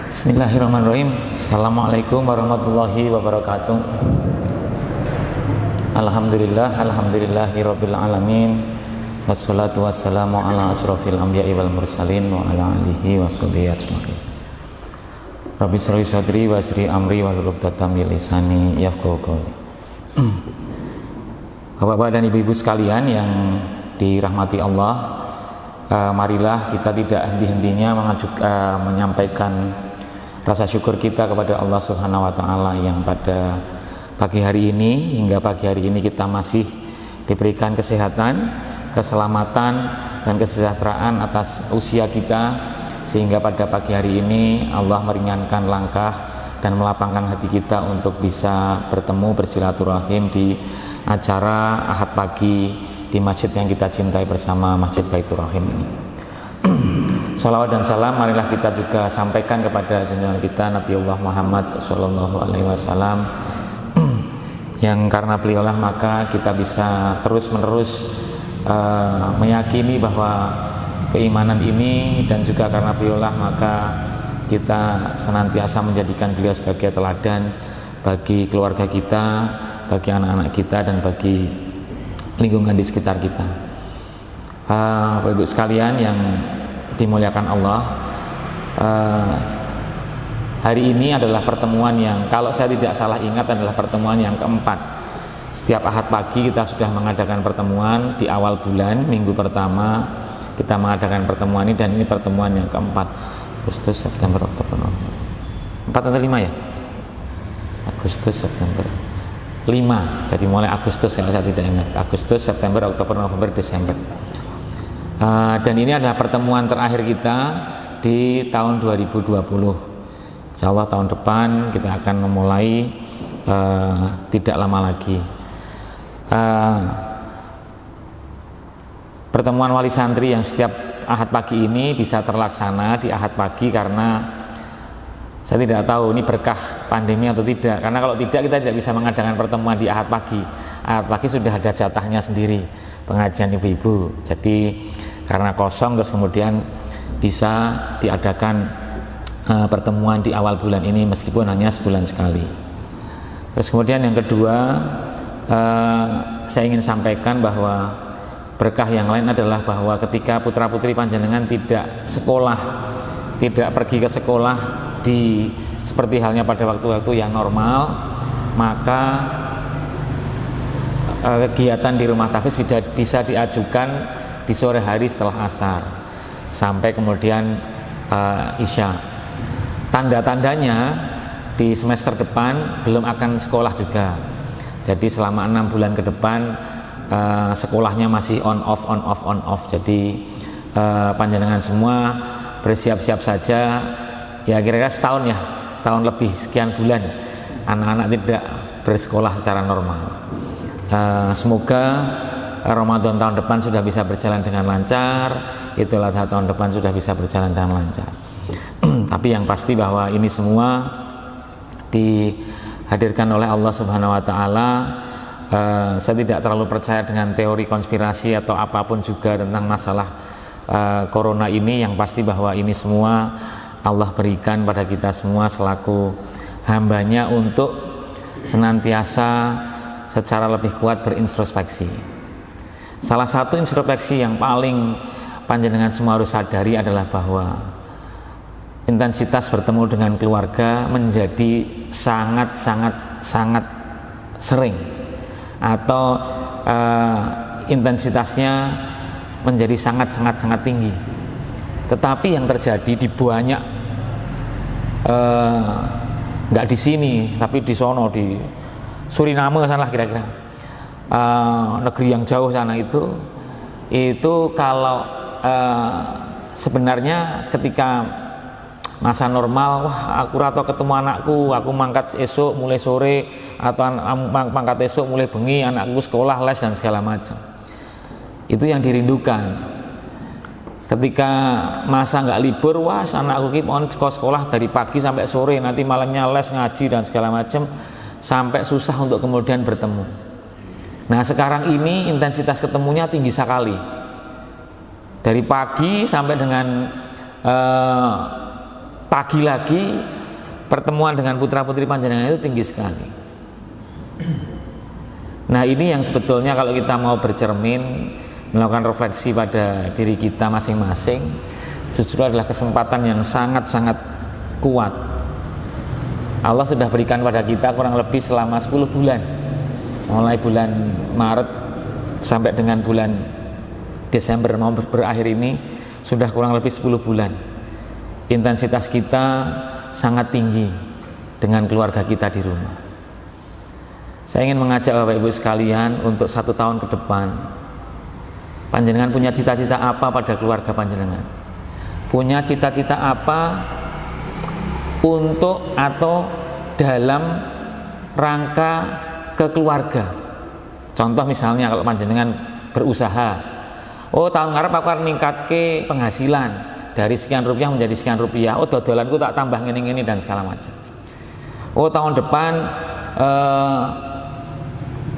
Bismillahirrahmanirrahim. Assalamualaikum warahmatullahi wabarakatuh. Alhamdulillahirabbil alamin. Wassalatu wassalamu ala asrofil anbiya'i wal mursalin wa ala alihi washabihi ajmain. Rabbi shrah li sadri wa yassir amri wahlul 'uqdatam min lisani yafqahu qawli. Bapak-bapak dan ibu-ibu sekalian yang dirahmati Allah, marilah kita tidak henti-hentinya menyampaikan rasa syukur kita kepada Allah Subhanahu wa taala yang pada pagi hari ini hingga pagi hari ini kita masih diberikan kesehatan, keselamatan dan kesejahteraan atas usia kita, sehingga pada pagi hari ini Allah meringankan langkah dan melapangkan hati kita untuk bisa bertemu bersilaturahim di acara Ahad pagi di masjid yang kita cintai bersama, Masjid Baitur Rahim ini. Salawat dan salam marilah kita juga sampaikan kepada junjungan kita Nabiullah Muhammad Sallallahu Alaihi Wasallam, yang karena beliaulah maka kita bisa terus menerus meyakini bahwa keimanan ini, dan juga karena beliaulah maka kita senantiasa menjadikan beliau sebagai teladan bagi keluarga kita, bagi anak-anak kita, dan bagi lingkungan di sekitar kita. Bapak Ibu sekalian yang dimuliakan Allah, hari ini adalah pertemuan yang kalau saya tidak salah ingat adalah pertemuan yang keempat. Setiap Ahad pagi kita sudah mengadakan pertemuan di awal bulan, minggu pertama kita mengadakan pertemuan ini, dan ini pertemuan yang keempat. Agustus, September, Oktober, November. 4 atau 5 ya? Agustus, September, 5. Jadi mulai Agustus kalau saya tidak ingat. Agustus, September, Oktober, November, Desember. Dan ini adalah pertemuan terakhir kita di tahun 2020. Insyaallah tahun depan kita akan memulai tidak lama lagi. Pertemuan wali santri yang setiap Ahad pagi ini bisa terlaksana di Ahad pagi, karena saya tidak tahu ini berkah pandemi atau tidak, karena kalau tidak kita tidak bisa mengadakan pertemuan di Ahad pagi. Ahad pagi sudah ada jatahnya sendiri, pengajian ibu-ibu. Jadi karena kosong terus kemudian bisa diadakan pertemuan di awal bulan ini meskipun hanya sebulan sekali. Terus kemudian yang kedua, saya ingin sampaikan bahwa berkah yang lain adalah bahwa ketika putra-putri panjenengan tidak sekolah, tidak pergi ke sekolah seperti halnya pada waktu-waktu yang normal, maka kegiatan di rumah tahfiz bisa diajukan di sore hari setelah asar sampai kemudian isya. Tanda-tandanya di semester depan belum akan sekolah juga. Jadi selama 6 bulan ke depan sekolahnya masih on off. Jadi panjenengan semua bersiap-siap saja, ya kira-kira setahun lebih, sekian bulan anak-anak tidak bersekolah secara normal. Semoga Ramadan tahun depan sudah bisa berjalan dengan lancar, Idul Adha tahun depan sudah bisa berjalan dengan lancar. Tapi yang pasti bahwa ini semua dihadirkan oleh Allah Subhanahu wa taala. Saya tidak terlalu percaya dengan teori konspirasi atau apapun juga tentang masalah corona ini. Yang pasti bahwa ini semua Allah berikan pada kita semua selaku hambanya untuk senantiasa secara lebih kuat berintrospeksi. Salah satu introspeksi yang paling panjenengan semua harus sadari adalah bahwa intensitas bertemu dengan keluarga menjadi sangat sering, atau intensitasnya menjadi sangat tinggi. Tetapi yang terjadi di banyak, nggak di sini tapi di sono, di Suriname sana lah kira-kira, negeri yang jauh sana itu kalau sebenarnya ketika masa normal, wah aku rata ketemu anakku, aku mangkat esok mulai sore, atau mangkat esok mulai bengi, anakku sekolah, les dan segala macam. Itu yang dirindukan. Ketika masa nggak libur, wah anakku mohon sekolah dari pagi sampai sore, nanti malamnya les ngaji dan segala macam, sampai susah untuk kemudian bertemu. Nah sekarang ini intensitas ketemunya tinggi sekali. Dari pagi sampai dengan pagi lagi pertemuan dengan putra-putri panjenengan itu tinggi sekali. Nah ini yang sebetulnya kalau kita mau bercermin, melakukan refleksi pada diri kita masing-masing, justru adalah kesempatan yang sangat-sangat kuat. Allah sudah berikan pada kita kurang lebih selama 10 bulan, mulai bulan Maret sampai dengan bulan Desember mau berakhir ini, sudah kurang lebih 10 bulan. Intensitas kita sangat tinggi dengan keluarga kita di rumah. Saya ingin mengajak Bapak Ibu sekalian untuk 1 tahun ke depan, panjenengan punya cita-cita apa pada keluarga panjenengan? Punya cita-cita apa untuk atau dalam rangka kekeluarga? Contoh misalnya kalau panjenengan berusaha, oh tahun ngarep aku akan meningkatkan penghasilan dari sekian rupiah menjadi sekian rupiah, oh dodolanku tak tambah ngene-ngene dan segala macam. Oh tahun depan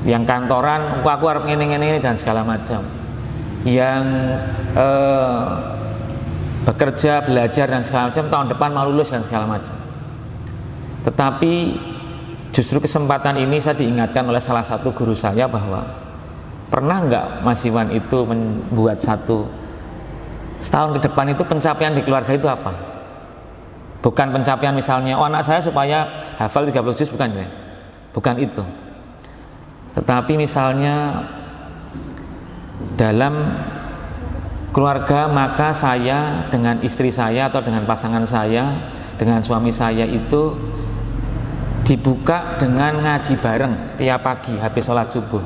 yang kantoran aku harap ngene-ngene dan segala macam. Yang bekerja, belajar dan segala macam tahun depan mau lulus dan segala macam. Tetapi justru kesempatan ini saya diingatkan oleh salah satu guru saya bahwa pernah nggak Mas Iwan itu membuat setahun ke depan itu pencapaian di keluarga itu apa? Bukan pencapaian misalnya, oh anak saya supaya hafal 30 juz, bukan ya? Bukan itu. Tetapi misalnya dalam keluarga, maka saya dengan istri saya atau dengan pasangan saya, dengan suami saya itu dibuka dengan ngaji bareng tiap pagi habis sholat subuh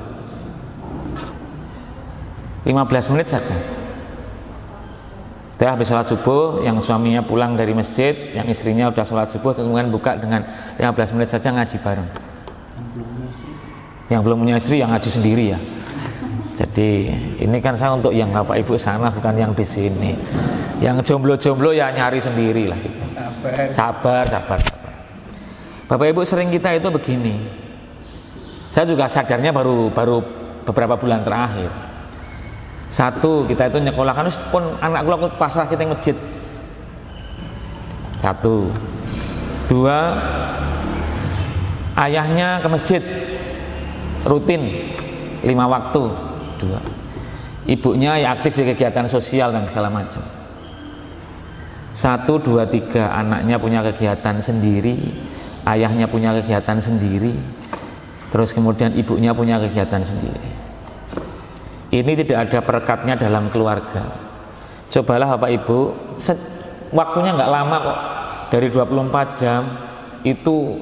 15 menit saja. Setelah habis sholat subuh, yang suaminya pulang dari masjid, yang istrinya udah sholat subuh, kemudian buka dengan 15 menit saja ngaji bareng. Yang belum punya istri yang ngaji sendiri ya. Jadi ini kan saya untuk yang Bapak Ibu sana, bukan yang di sini. Yang jomblo-jomblo ya nyari sendiri lah gitu. Sabar. Bapak Ibu sering kita itu begini. Saya juga sadarnya baru beberapa bulan terakhir. Satu, kita itu nyekolahkan pun anak kula aku pasrah kita yang masjid. Satu. Dua, ayahnya ke masjid rutin 5 waktu. Dua, ibunya ya aktif di kegiatan sosial dan segala macam. 1, 2, 3, anaknya punya kegiatan sendiri, ayahnya punya kegiatan sendiri, terus kemudian ibunya punya kegiatan sendiri. Ini tidak ada perekatnya dalam keluarga. Cobalah Bapak Ibu, waktunya nggak lama kok, dari 24 jam itu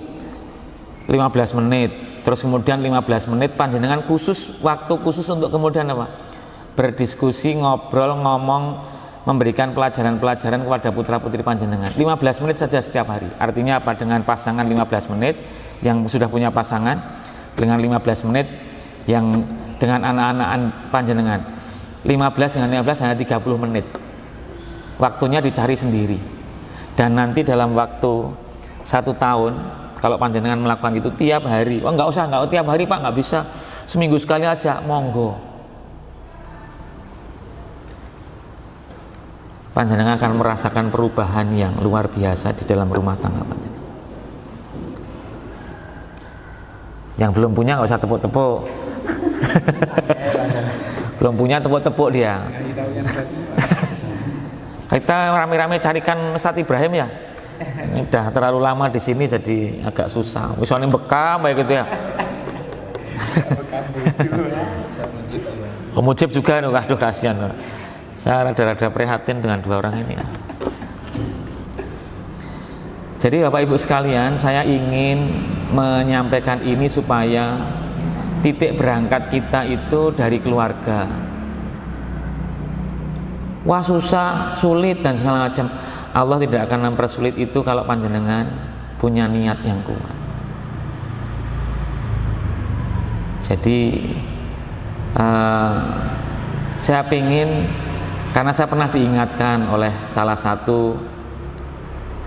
15 menit. Terus kemudian 15 menit panjenengan waktu khusus untuk kemudian apa? Berdiskusi, ngobrol, ngomong, memberikan pelajaran-pelajaran kepada putra-putri panjenengan. 15 menit saja setiap hari. Artinya apa? Dengan pasangan 15 menit, yang sudah punya pasangan dengan 15 menit, yang dengan anak-anak panjenengan 15 dengan 15 hanya 30 menit. Waktunya dicari sendiri. Dan nanti dalam waktu 1 tahun, kalau panjenengan melakukan itu tiap hari, oh nggak tiap hari Pak, nggak bisa, seminggu sekali aja, monggo. Panjenengan akan merasakan perubahan yang luar biasa di dalam rumah tangga panjenengan. Yang belum punya nggak usah tepuk-tepuk. Belum punya tepuk-tepuk dia. Kita rame-rame carikan Ustadz Ibrahim ya. Ini udah terlalu lama di sini jadi agak susah. Misalnya bekam kayak gitu ya. Mujib juga, aduh kasihan. Saya rada-rada prihatin dengan 2 orang ini. Jadi Bapak Ibu sekalian, saya ingin menyampaikan ini supaya titik berangkat kita itu dari keluarga. Wah susah, sulit dan segala macam. Allah tidak akan mempersulit itu kalau panjenengan punya niat yang kuat. Jadi saya ingin, karena saya pernah diingatkan oleh salah satu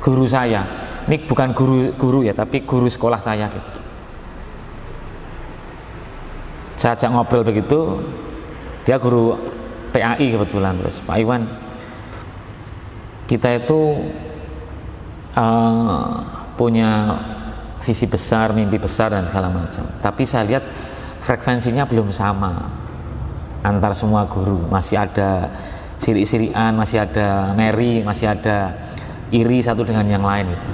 guru saya, ini bukan guru ya, tapi guru sekolah saya gitu. saya ajak ngobrol begitu, dia guru PAI kebetulan, terus Pak Iwan, kita itu punya visi besar, mimpi besar dan segala macam, tapi saya lihat frekuensinya belum sama antar semua guru, masih ada sirik-sirikan, masih ada meri, masih ada iri satu dengan yang lain gitu.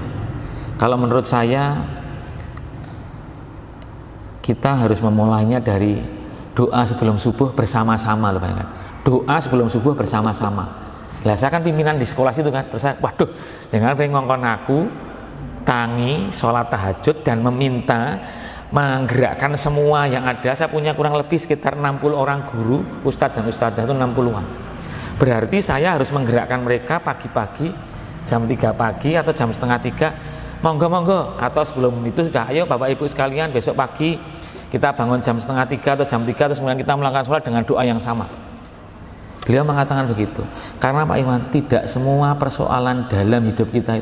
Kalau menurut saya kita harus memulainya dari doa sebelum subuh bersama-sama loh, bayangkan. Doa sebelum subuh bersama-sama. Lah saya kan pimpinan di sekolah situ kan, terus saya, waduh, jangan pengen ngongkon aku tangi sholat tahajud dan meminta menggerakkan semua yang ada. Saya punya kurang lebih sekitar 60 orang guru, ustadz dan ustadzah itu 60-an. Berarti saya harus menggerakkan mereka pagi-pagi jam 3 pagi atau jam setengah 3, monggo-monggo, atau sebelum itu sudah, ayo Bapak Ibu sekalian besok pagi kita bangun jam setengah 3 atau jam 3, terus kemudian kita melakukan sholat dengan doa yang sama. Beliau mengatakan begitu, karena Pak Iwan, tidak semua persoalan dalam hidup kita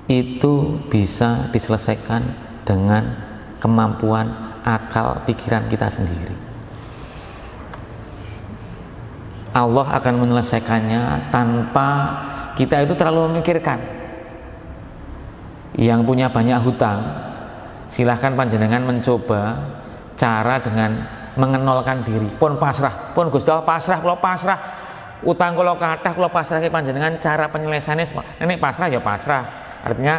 itu bisa diselesaikan dengan kemampuan akal pikiran kita sendiri. Allah akan menyelesaikannya tanpa kita itu terlalu memikirkan. Yang punya banyak hutang, silahkan panjenengan mencoba cara dengan mengenolkan diri, pun pasrah, pun Gusti Allah pasrah, kalau pasrah utang kalau kathah kalau pasrah ke panjenengan, cara penyelesaiannya semua nenek pasrah ya pasrah. Artinya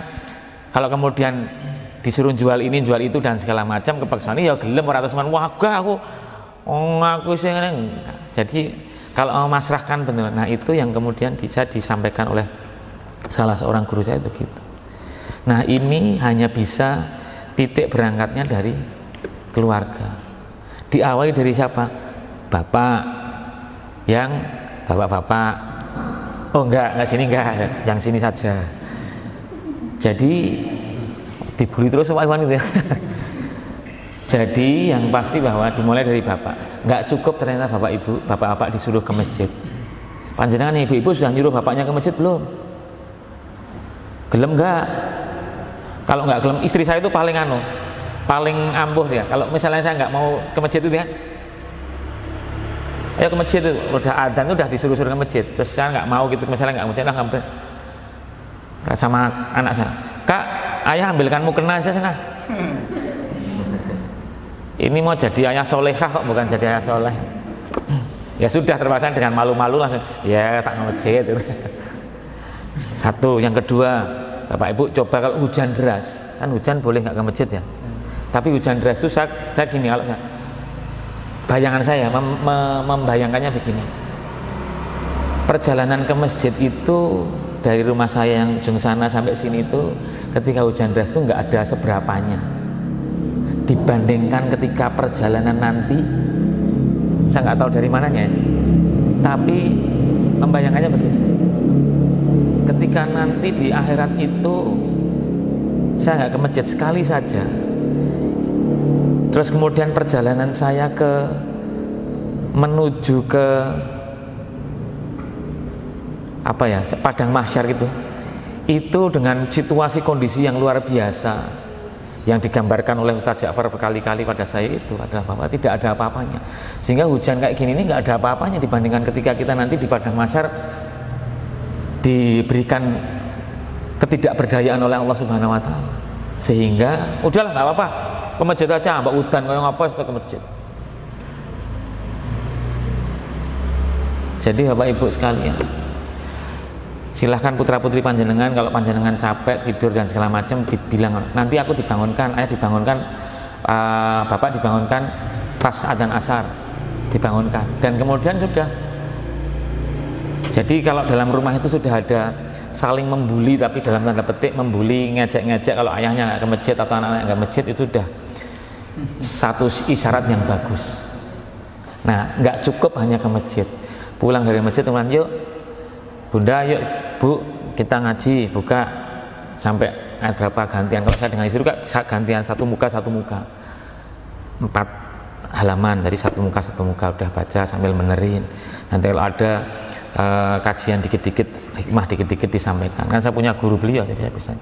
kalau kemudian disuruh jual ini jual itu dan segala macam kepaksaan ya gelem ora terus wah aku sing ngene. Jadi kalau memasrahkan benar, nah itu yang kemudian bisa disampaikan oleh salah seorang guru saya begitu. Nah ini hanya bisa titik berangkatnya dari keluarga. Diawali dari siapa? Bapak, yang bapak-bapak. Oh enggak sini enggak, yang sini saja. Jadi dibully terus Pak Iwan itu ya. Jadi yang pasti bahwa dimulai dari bapak. Nggak cukup ternyata bapak ibu, bapak-bapak disuruh ke masjid. Panjenengan ibu-ibu sudah nyuruh bapaknya ke masjid belum? Gelem nggak? Kalau nggak gelem, istri saya itu paling ampuh dia. Kalau misalnya saya nggak mau ke masjid itu ya, ayo ke masjid itu, udah adzan itu udah disuruh-suruh ke masjid. Terus saya nggak mau gitu, misalnya nggak mau, sama anak saya, Kak, ayah ambilkan mukena aja sana. Ini mau jadi ayah solehah kok bukan jadi ayah soleh. Ya sudah, terpaksa dengan malu-malu langsung ya tak ke masjid. Satu, yang kedua, Bapak Ibu coba kalau hujan deras, kan hujan boleh nggak ke masjid ya. Tapi hujan deras itu saya gini, kalau bayangan saya membayangkannya begini. Perjalanan ke masjid itu dari rumah saya yang ujung sana sampai sini itu ketika hujan deras itu nggak ada seberapanya dibandingkan ketika perjalanan nanti. Saya nggak tahu dari mananya ya, tapi membayangkannya begini, ketika nanti di akhirat itu saya nggak ke masjid sekali saja, terus kemudian perjalanan saya menuju ke apa ya, padang mahsyar gitu, itu dengan situasi kondisi yang luar biasa yang digambarkan oleh Ustadz Ja'far berkali-kali pada saya itu adalah bahwa tidak ada apa-apanya, sehingga hujan kayak gini ini nggak ada apa-apanya dibandingkan ketika kita nanti di padang mahsyar diberikan ketidakberdayaan oleh Allah Subhanahu Wa Taala, sehingga udahlah nggak apa-apa, ke masjid aja, mbak udan kayak ngapa setelah ke masjid. Jadi Bapak Ibu sekalian, silahkan putra putri panjenengan kalau panjenengan capek tidur dan segala macam dibilang nanti aku dibangunkan, ayah dibangunkan, bapak dibangunkan pas adzan asar, dibangunkan dan kemudian sudah. Jadi kalau dalam rumah itu sudah ada saling membuli, tapi dalam tanda petik membuli, ngejek-ngejek kalau ayahnya nggak ke masjid atau anak-anak nggak ke masjid, itu sudah satu isyarat yang bagus. Nah nggak cukup hanya ke masjid, pulang dari masjid teman, yuk Bunda, yuk Bu, kita ngaji, buka sampai ayat berapa gantian. Kalau saya dengan istri juga gantian satu muka 4 halaman, dari satu muka udah baca sambil menerin. Nanti kalau ada kajian dikit-dikit, hikmah dikit-dikit disampaikan. Kan saya punya guru beliau, jadi saya bisa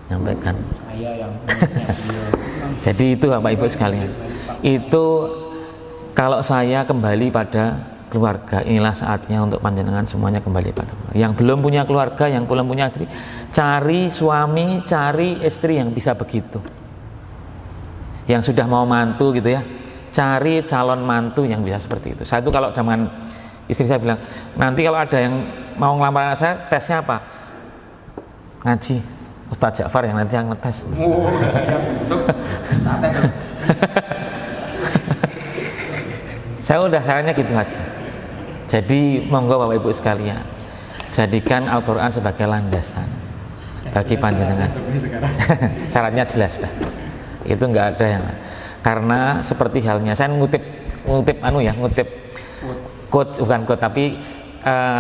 menyampaikan. Jadi itu Bapak Ibu sekalian. itu kalau saya kembali pada keluarga, inilah saatnya untuk panjenengan semuanya kembali pada keluarga. Yang belum punya keluarga, yang belum punya istri, cari suami, cari istri yang bisa begitu. Yang sudah mau mantu gitu ya, cari calon mantu yang bisa seperti itu. Saya itu kalau dengan istri saya bilang, nanti kalau ada yang mau ngelamar anak saya, tesnya apa? Ngaji, Ustadz Ja'far yang nanti yang ngetes. Saya udah caranya gitu aja. Jadi monggo Bapak Ibu sekalian, jadikan Al-Quran sebagai landasan bagi panjenengan. Syaratnya jelas dah. Itu nggak ada yang, karena seperti halnya saya ngutip quote, bukan quote tapi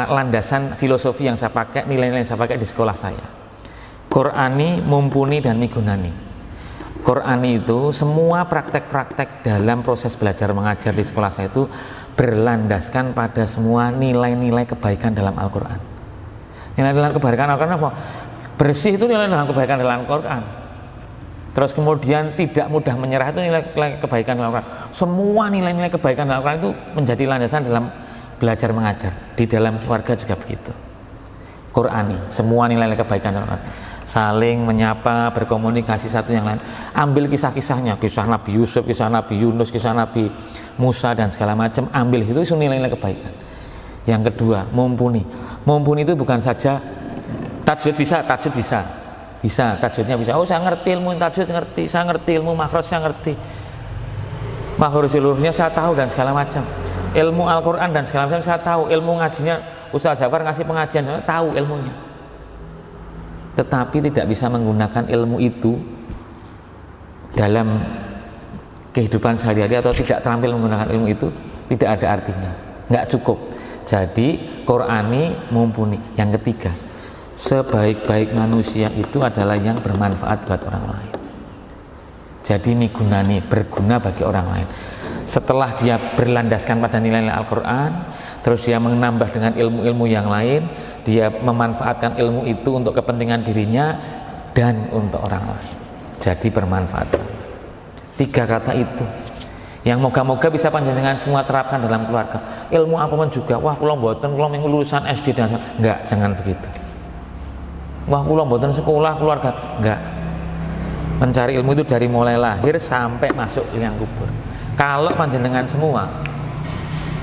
landasan filosofi yang saya pakai, nilai-nilai yang saya pakai di sekolah saya. Qur'ani mumpuni dan migunani. Qur'ani itu semua praktek-praktek dalam proses belajar mengajar di sekolah saya itu berlandaskan pada semua nilai-nilai kebaikan dalam Al-Quran. Nilai-nilai kebaikan Al-Quran apa? Bersih itu nilai-nilai kebaikan dalam Al-Quran. Terus kemudian tidak mudah menyerah itu nilai kebaikan dalam Al-Quran. Semua nilai-nilai kebaikan dalam Al-Quran itu menjadi landasan dalam belajar mengajar. Di dalam keluarga juga begitu. Qur'ani, semua nilai-nilai kebaikan dalam Al-Quran. Saling menyapa, berkomunikasi satu yang lain. Ambil kisah-kisahnya, kisah Nabi Yusuf, kisah Nabi Yunus, kisah Nabi Musa dan segala macam. Ambil itu nilai-nilai kebaikan. Yang kedua, mumpuni. Mumpuni itu bukan saja tajwid bisa, bisa tajwidnya bisa. Oh saya ngerti ilmu tajwid, saya ngerti ilmu makhraj, saya ngerti makhraj seluruhnya saya tahu dan segala macam. Ilmu Al-Quran dan segala macam saya tahu. Ilmu ngajinya Ustadz Ja'far ngasih pengajian, saya tahu ilmunya. Tetapi tidak bisa menggunakan ilmu itu dalam kehidupan sehari-hari atau tidak terampil menggunakan ilmu itu, tidak ada artinya, nggak cukup. Jadi Qur'ani mumpuni. Yang ketiga, sebaik-baik manusia itu adalah yang bermanfaat buat orang lain. Jadi migunani, berguna bagi orang lain. Setelah dia berlandaskan pada nilai-nilai Al-Quran, terus dia menambah dengan ilmu-ilmu yang lain, dia memanfaatkan ilmu itu untuk kepentingan dirinya dan untuk orang lain. Jadi bermanfaat. 3 kata itu yang moga-moga bisa panjenengan semua terapkan dalam keluarga. Ilmu apapun juga, wah kula mboten, kula ming lulusan SD dan enggak, jangan begitu. Wah kula mboten sekolah keluarga, enggak. Mencari ilmu itu dari mulai lahir sampai masuk liang kubur. Kalau panjenengan semua,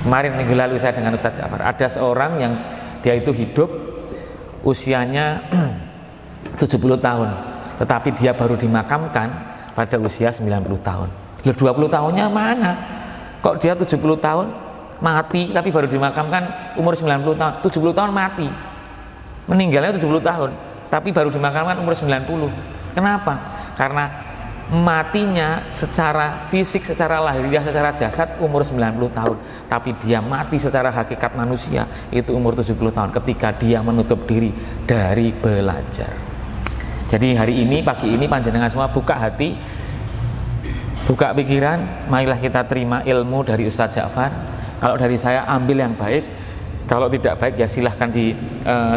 kemarin minggu lalu saya dengan Ustadz Ja'far, ada seorang yang dia itu hidup usianya 70 tahun, tetapi dia baru dimakamkan pada usia 90 tahun. 20 tahunnya mana? Kok dia 70 tahun mati tapi baru dimakamkan umur 90 tahun. 70 tahun mati, meninggalnya 70 tahun tapi baru dimakamkan umur 90. Kenapa? Karena matinya secara fisik, secara lahiriah, secara jasad umur 90 tahun, tapi dia mati secara hakikat manusia itu umur 70 tahun ketika dia menutup diri dari belajar. Jadi hari ini, pagi ini panjenengan semua buka hati, buka pikiran, marilah kita terima ilmu dari Ustadz Ja'far. Kalau dari saya ambil yang baik, kalau tidak baik ya silahkan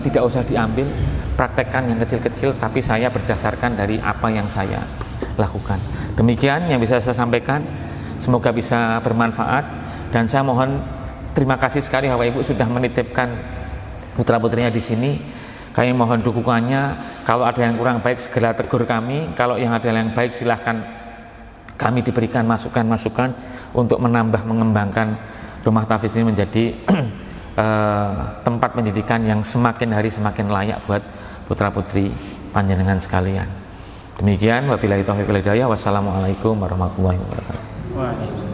tidak usah diambil, praktekkan yang kecil-kecil, tapi saya berdasarkan dari apa yang saya lakukan. Demikian yang bisa saya sampaikan, semoga bisa bermanfaat, dan saya mohon terima kasih sekali Bapak Ibu sudah menitipkan putra putrinya di sini. Kami mohon dukungannya. Kalau ada yang kurang baik segera tegur kami, kalau yang ada yang baik silahkan kami diberikan masukan-masukan untuk menambah mengembangkan Rumah Tahfiz ini menjadi tempat pendidikan yang semakin hari semakin layak buat putra putri panjenengan sekalian. Demikian, wabillahi taufiq wal hidayah. Wassalamualaikum warahmatullahi wabarakatuh.